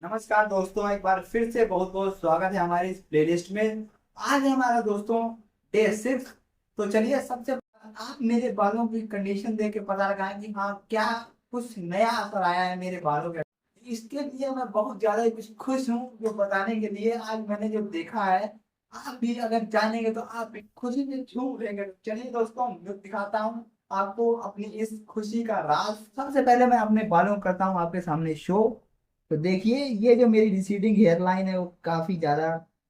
नमस्कार दोस्तों, एक बार फिर से बहुत बहुत स्वागत है हमारी इस प्लेलिस्ट में। आज है हमारा दोस्तों डे 6। तो चलिए सबसे पहले आप मेरे बालों की कंडीशन देख के पता लगाएं कि हाँ क्या कुछ नया असर आया है मेरे बालों के। इसके लिए मैं बहुत ज्यादा ही कुछ खुश हूँ जो बताने के लिए आज मैंने जो देखा है। आप भी अगर जानेंगे तो आप भी खुशी से झूम उठेंगे। तो चलिए दोस्तों मैं दिखाता हूँ आपको अपनी इस खुशी का राज। सबसे पहले मैं अपने बालों को करता हूँ आपके सामने शो। तो देखिए ये जो मेरी रिसीडिंग हेयर लाइन है वो काफी ज्यादा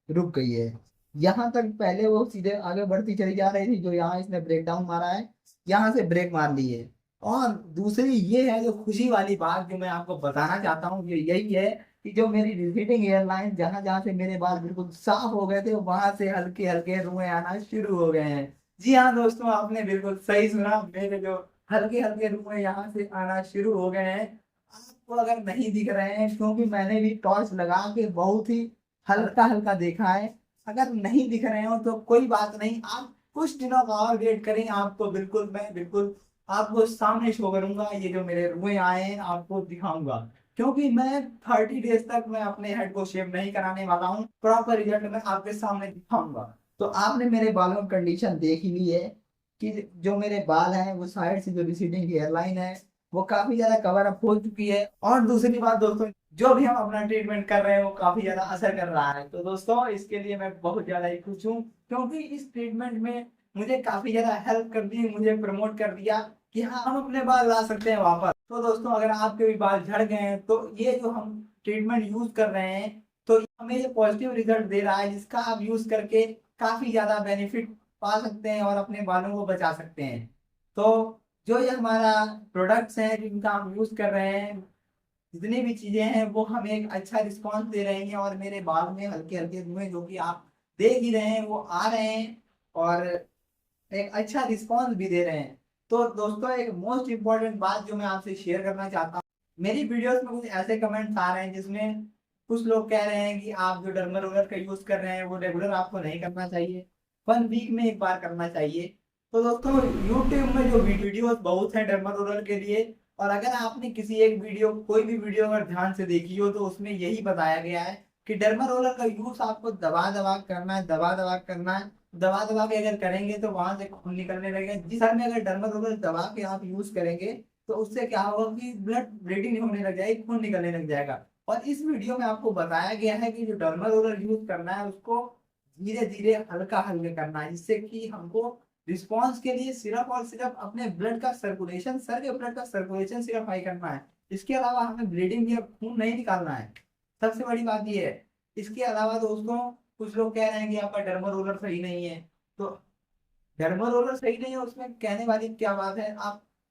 रुक गई है। यहाँ तक पहले वो सीधे आगे बढ़ती चली जा रही थी, जो यहाँ इसने ब्रेक डाउन मारा है, यहाँ से ब्रेक मार ली है। और दूसरी ये है जो खुशी वाली बात जो मैं आपको बताना चाहता हूँ, ये यही है कि जो मेरी रिसीडिंग हेयर लाइन जहाँ जहाँ से मेरे बाल बिल्कुल साफ हो गए थे वहां से हल्के हल्के रुए आना शुरू हो गए हैं। जी हाँ दोस्तों, आपने बिल्कुल सही सुना, मेरे जो हल्के हल्के रुए यहाँ से आना शुरू हो गए हैं। आपको अगर नहीं दिख रहे हैं क्योंकि मैंने भी टॉर्च लगा के बहुत ही हल्का हल्का देखा है। अगर नहीं दिख रहे हो तो कोई बात नहीं, आप कुछ दिनों का और वेट करें, आपको बिल्कुल मैं बिल्कुल आपको सामने शो करूंगा। ये जो मेरे रुए आए हैं आपको दिखाऊंगा, क्योंकि मैं 30 डेज तक मैं अपने हेड को शेव नहीं कराने वाला हूँ। प्रॉपर रिजल्ट मैं आपके सामने दिखाऊंगा। तो आपने मेरे बालों की कंडीशन देख ही ली है कि जो मेरे बाल हैं वो साइड से जो रिसीडिंग हेयर लाइन है वो काफी ज्यादा कवर अप हो चुकी है। और दूसरी बात दोस्तों, जो भी हम अपना ट्रीटमेंट कर रहे हैं वो काफी ज्यादा असर कर रहा है। तो दोस्तों इसके लिए मैं बहुत ज्यादा ही खुश हूँ, क्योंकि इस ट्रीटमेंट में मुझे काफी ज्यादा हेल्प कर दी, मुझे प्रमोट कर दिया कि हाँ हम अपने बाल ला सकते हैं वापस। तो दोस्तों अगर आपके भी बाल झड़ गए हैं तो ये जो हम ट्रीटमेंट यूज कर रहे हैं तो हमें ये पॉजिटिव रिजल्ट दे रहा है, जिसका आप यूज करके काफी ज्यादा बेनिफिट पा सकते हैं और अपने बालों को बचा सकते हैं। तो जो ये हमारा प्रोडक्ट्स हैं जिनका हम यूज कर रहे हैं, जितनी भी चीजें हैं वो हमें एक अच्छा रिस्पांस दे रही हैं, और मेरे बाल में हल्के हल्के धुएं जो कि आप देख ही रहे हैं वो आ रहे हैं, और एक अच्छा रिस्पांस भी दे रहे हैं। तो दोस्तों एक मोस्ट इम्पोर्टेंट बात जो मैं आपसे शेयर करना चाहता हूँ, मेरी वीडियोस में कुछ ऐसे कमेंट्स आ रहे हैं जिसमें कुछ लोग कह रहे हैं कि आप जो डर्मा रोलर का यूज कर रहे हैं वो रेगुलर आपको नहीं करना चाहिए, 1 वीक में एक बार करना चाहिए। तो दोस्तों यूट्यूब में जो वीडियोस बहुत है डर्मा रोलर के लिए, और अगर आपने किसी एक वीडियो कोई भी वीडियो अगर ध्यान से देखी हो तो उसमें यही बताया गया है कि डर्मा रोलर का यूज आपको दबा दबा करना है, दबा दबा करना है। दबा दबा के अगर करेंगे तो वहां से खून निकलने लगेगा। जिस समय अगर डर्मा रोलर दबा के आप यूज करेंगे तो उससे क्या होगा कि ब्लड ब्लीडिंग होने लग जाएगी, खून निकलने लग जाएगा। और इस वीडियो में आपको बताया गया है कि जो डर्मा रोलर यूज करना है उसको धीरे धीरे हल्का हल्का करना है, जिससे कि हमको रिस्पॉन्स के लिए सिर्फ और सिर्फ अपने ब्लड का सर्कुलेशन, सर के ब्लड का सर्कुलेशन सिर्फ हाई करना है। इसके अलावा हमें ब्लीडिंग या खून नहीं निकालना है। सबसे बड़ी बात यह है। इसके अलावा दोस्तों कुछ लोग कह रहे हैं कि आपका डर्मा रोलर सही नहीं है। तो डर्मा रोलर सही नहीं है उसमें कहने वाली क्या बात है।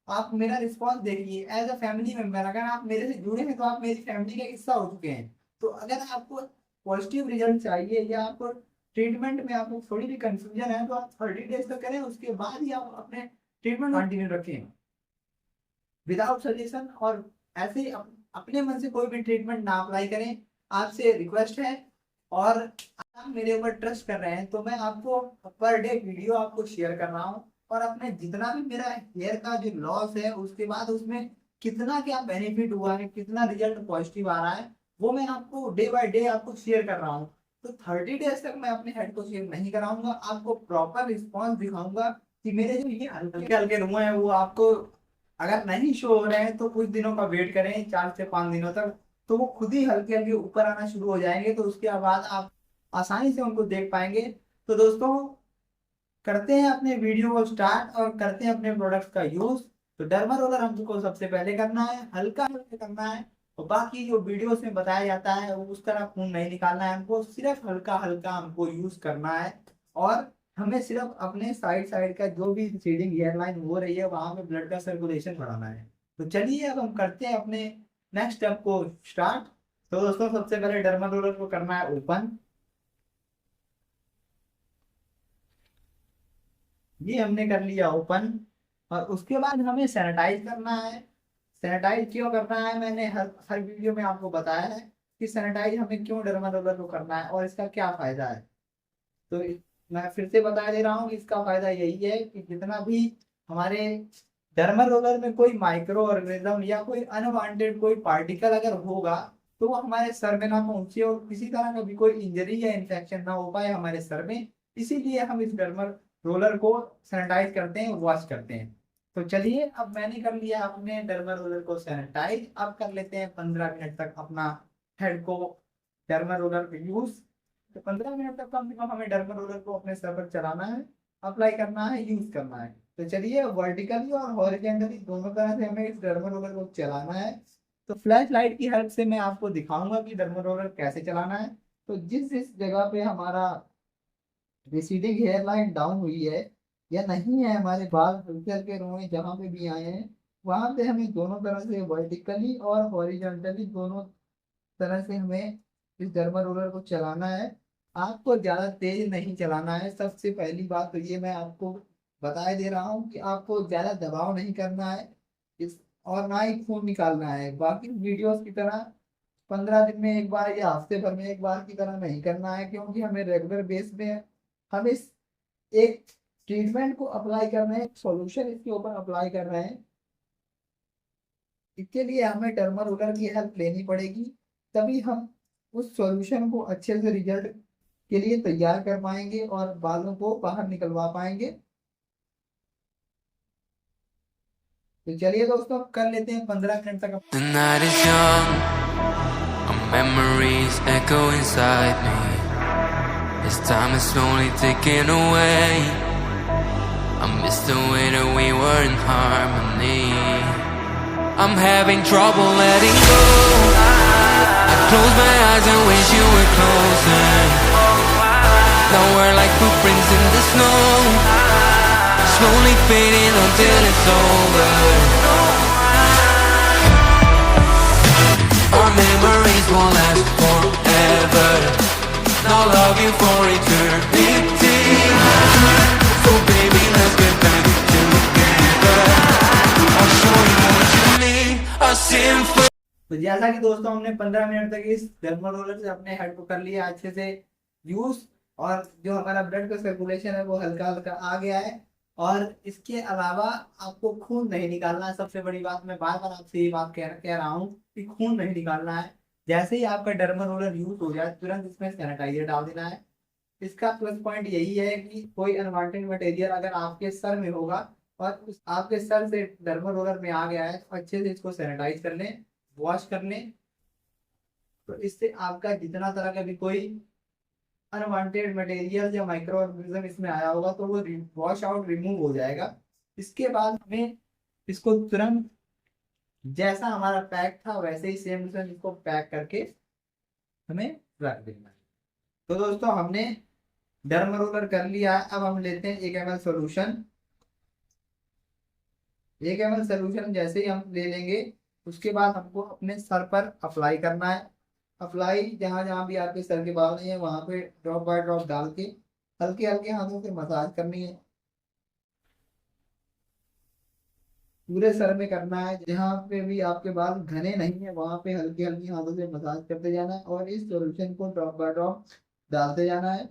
आप मेरा रिस्पॉन्स देखिए, एज अ फैमिली मेंबर अगर आप मेरे से जुड़े हैं तो आप मेरी फैमिली का हिस्सा हो चुके हैं। तो अगर आपको पॉजिटिव रिजल्ट चाहिए या आपको ट्रीटमेंट में आपको थोड़ी भी कंफ्यूजन है तो आप 30 डेज तक करें, उसके बाद ही आप अपने ट्रीटमेंट कंटिन्यू रखें विदाउट सजेशन। और ऐसे ही अपने मन से कोई भी ट्रीटमेंट ना अप्लाई करें, आपसे रिक्वेस्ट है। और आप मेरे ऊपर ट्रस्ट कर रहे हैं तो मैं आपको पर डे वीडियो आपको शेयर कर रहा हूँ, और अपने जितना भी मेरा हेयर का जो लॉस है उसके बाद उसमें कितना क्या बेनिफिट हुआ है, कितना रिजल्ट पॉजिटिव आ रहा है, वो मैं आपको डे बाय डे आपको शेयर कर रहा हूँ। तो 30 डेज तक मैं अपने हेड को शेव नहीं कराऊंगा, आपको प्रॉपर रिस्पॉन्स दिखाऊंगा कि मेरे जो ये हल्के हल्के रुए हैं वो आपको अगर नहीं शो हो रहे हैं तो कुछ दिनों का वेट करें, 4 से 5 दिनों तक। तो वो खुद ही हल्के हल्के ऊपर आना शुरू हो जाएंगे, तो उसके बाद आप आसानी से उनको देख पाएंगे। तो दोस्तों करते हैं अपने वीडियो को स्टार्ट और करते हैं अपने प्रोडक्ट्स का यूज। तो डर्मा रोलर हमको सबसे पहले करना है, हल्का हल्का करना है। और बाकी जो वीडियोस में बताया जाता है वो उस तरह खून नहीं निकालना है, हमको सिर्फ हल्का हल्का हमको यूज करना है। और हमें सिर्फ अपने साइड साइड का जो भी सीडिंग हेयरलाइन हो रही है वहां पे ब्लड का सर्कुलेशन बढ़ाना है। तो चलिए अब हम करते हैं अपने नेक्स्ट स्टेप को स्टार्ट। तो दोस्तों सबसे पहले डर्मा रोलर को करना है ओपन। ये हमने कर लिया ओपन। और उसके बाद हमें सैनिटाइज करना है। सैनिटाइज क्यों करना है मैंने हर हर वीडियो में आपको बताया है कि सैनिटाइज हमें क्यों डर्मा रोलर को करना है और इसका क्या फायदा है। तो मैं फिर से बता दे रहा हूँ कि इसका फायदा यही है कि जितना भी हमारे डर्मा रोलर में कोई माइक्रो ऑर्गेनिज्म या कोई अनवांटेड कोई पार्टिकल अगर होगा तो वो हमारे सर में ना पहुंचे और किसी तरह का भी कोई इंजरी या इन्फेक्शन ना हो पाए हमारे सर में। इसीलिए हम इस डर्मर रोलर को सैनिटाइज करते हैं, वॉश करते हैं। तो चलिए, अब मैंने कर लिया अपने डर्मर रोलर को सैनिटाइज। अब कर लेते हैं 15 मिनट तक अपना हेड को डर्मर रोलर पे यूज। तो 15 मिनट तक कम से कम हमें डर्मर रोलर को अपने सर पर चलाना है, अप्लाई करना है, यूज करना है। तो चलिए, वर्टिकली और हॉरिजेंटली दोनों तरह से हमें इस डर्मर रोलर को चलाना है। तो फ्लैश लाइट की हेल्प से मैं आपको दिखाऊंगा कि डर्मर रोलर कैसे चलाना है। तो जिस जिस जगह पे हमारा रिसीडिंग हेयर लाइन डाउन हुई है या नहीं है, हमारे बाल हल्के हल्के रोए जहाँ पे भी आए हैं, वहां पे हमें दोनों तरह से वर्टिकली और हॉरिजॉन्टली दोनों तरह से हमें इस डर्मा रोलर को चलाना है। आपको ज्यादा तेज नहीं चलाना है। सबसे पहली बात तो ये मैं आपको बताए दे रहा हूँ कि आपको ज्यादा दबाव नहीं करना है इस, और ना ही खून निकालना है। बाकी वीडियोस की तरह 15 दिन में एक बार या हफ्ते भर में एक बार की तरह नहीं करना है, क्योंकि हमें रेगुलर बेस में हम इस एक ट्रीटमेंट को अप्लाई कर रहे हैं, एक सॉल्यूशन इसके ऊपर अप्लाई कर रहे हैं। इसके लिए हमें डर्मर रोलर की हेल्प लेनी पड़ेगी, तभी हम उस सॉल्यूशन को अच्छे से रिजल्ट के लिए तैयार कर पाएंगे और बालों को बाहर निकलवा पाएंगे। तो चलिए दोस्तों, कर लेते हैं 15 मिनट तक। The night is young, our memories echo inside me. As time is slowly ticking away, I miss the way that we were in harmony. I'm having trouble letting go. I close my eyes and wish you were closer. Now we're like footprints in the snow, slowly fading until it's over. Our memories won't last forever. I'll love you for eternity. So baby, let's get back together. I'll show you what you need. A symphony. तो जैसा कि दोस्तों हमने 15 minute तक इस dermal roller से अपने head को कर लिया अच्छे से यूज, और जो हमारा ब्लड का सर्कुलेशन है वो हल्का हल्का आ गया है। और इसके अलावा आपको खून नहीं निकालना है। सबसे बड़ी बात, मैं बार बार आपसे ये बात कह रहा हूँ कि खून नहीं निकालना है। जैसे ही आपका डर्मल रोलर यूज हो जाए, तुरंत इसमें सैनिटाइजर डाल देना है। इसका प्लस पॉइंट यही है कि कोई अनवांटेड मटेरियल अगर आपके सर में होगा और उस आपके सर से डर्मल रोलर में आ गया है, तो अच्छे से इसको सैनिटाइज कर लें, वॉश कर लें। तो इससे आपका जितना तरह का भी कोई अनवांटेड मटेरियल या माइक्रो ऑर्गेनिज्म इसमें आया होगा तो वो वॉश आउट, रिमूव हो जाएगा। इसके बाद हमें इसको तुरंत जैसा हमारा पैक था वैसे ही सेम टू सेम इसको पैक करके हमें रख देना है। तो दोस्तों, हमने डर्म रोलर कर लिया है। अब हम लेते हैं 1 ml सोल्यूशन। 1 ml सोल्यूशन जैसे ही हम ले लेंगे, उसके बाद हमको अपने सर पर अप्लाई करना है। अप्लाई जहां जहां भी आपके सर के बाल नहीं है वहां पे ड्रॉप बाय ड्रॉप डाल के हल्के हल्के हाथों से मसाज करनी है। पूरे सर में करना है। जहाँ पे भी आपके बाल घने नहीं है वहां पे हल्के हल्के हाथों से मसाज करते जाना है और इस सॉल्यूशन को ड्रॉप बाय ड्रॉप डालते जाना है,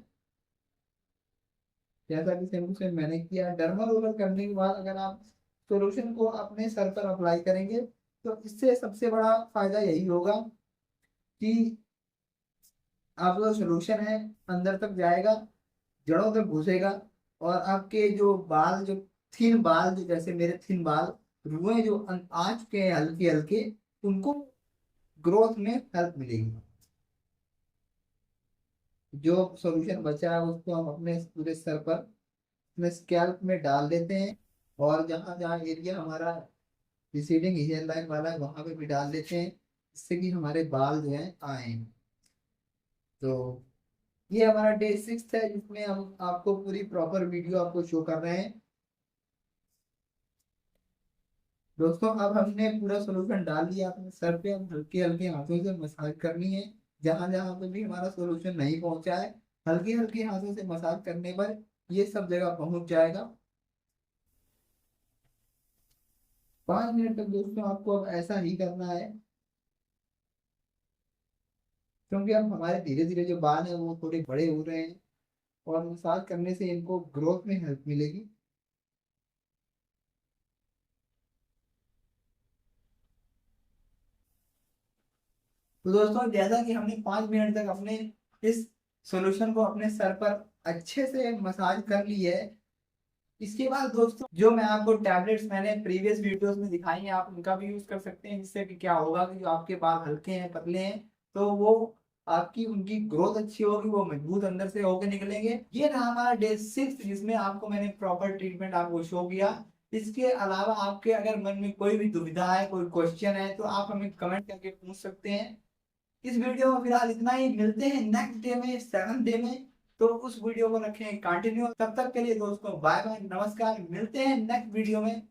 जैसा कि सेम टू सेम मैंने किया। डर्मल रोलर करने के बाद अगर आप सॉल्यूशन को अपने सर पर अप्लाई करेंगे, तो इससे सबसे बड़ा फायदा यही होगा कि आपका सॉल्यूशन है अंदर तक जाएगा, जड़ों तक घुसेगा, और आपके जो बाल, जो थिन बाल, जो जैसे मेरे थिन बाल रुए जो आ चुके हैं हल्के हल्के, उनको ग्रोथ में हेल्प मिलेगी। जो सॉल्यूशन बचा है उसको हम अपने पूरे सर पर, अपने स्कैल्प में डाल देते हैं, और जहाँ जहाँ एरिया हमारा रिसीडिंग हेयर लाइन वाला है वहां पे भी डाल देते हैं, जिससे कि हमारे बाल जो है आए। तो ये हमारा डे 6 है, जिसमें हम आपको पूरी प्रॉपर वीडियो आपको शो कर रहे हैं। दोस्तों, अब हमने पूरा सोल्यूशन डाल दिया अपने सर पे। अब हल्के हल्के हाथों से मसाज करनी है, जहां जहां पे भी हमारा सोल्यूशन नहीं पहुंचा है हल्के हल्के हाथों से मसाज करने पर ये सब जगह पहुंच जाएगा। 5 मिनट तक दोस्तों आपको अब ऐसा ही करना है, क्योंकि अब हमारे धीरे धीरे जो बाल हैं वो थोड़े बड़े हो रहे हैं और मसाज करने से इनको ग्रोथ में हेल्प मिलेगी। तो दोस्तों जैसा कि हमने 5 मिनट तक अपने इस सॉल्यूशन को अपने सर पर अच्छे से मसाज कर ली है, इसके बाद दोस्तों जो मैं आपको टैबलेट्स मैंने प्रीवियस वीडियोस में दिखाई हैं आप उनका भी यूज कर सकते हैं, जिससे कि क्या होगा कि जो आपके बाल हल्के हैं पतले हैं तो वो आपकी उनकी ग्रोथ अच्छी होगी, वो मजबूत अंदर से होकर निकलेंगे। ये रहा हमारा डे 6 जिसमें आपको मैंने प्रॉपर ट्रीटमेंट आपको शो किया। इसके अलावा आपके अगर मन में कोई भी दुविधा है, कोई क्वेश्चन है, तो आप हमें कमेंट करके पूछ सकते हैं। इस वीडियो में फिलहाल इतना ही, मिलते हैं नेक्स्ट डे में 7th डे में, तो उस वीडियो को रखें कंटिन्यू। तब तक के लिए दोस्तों बाय बाय, नमस्कार, मिलते हैं नेक्स्ट वीडियो में।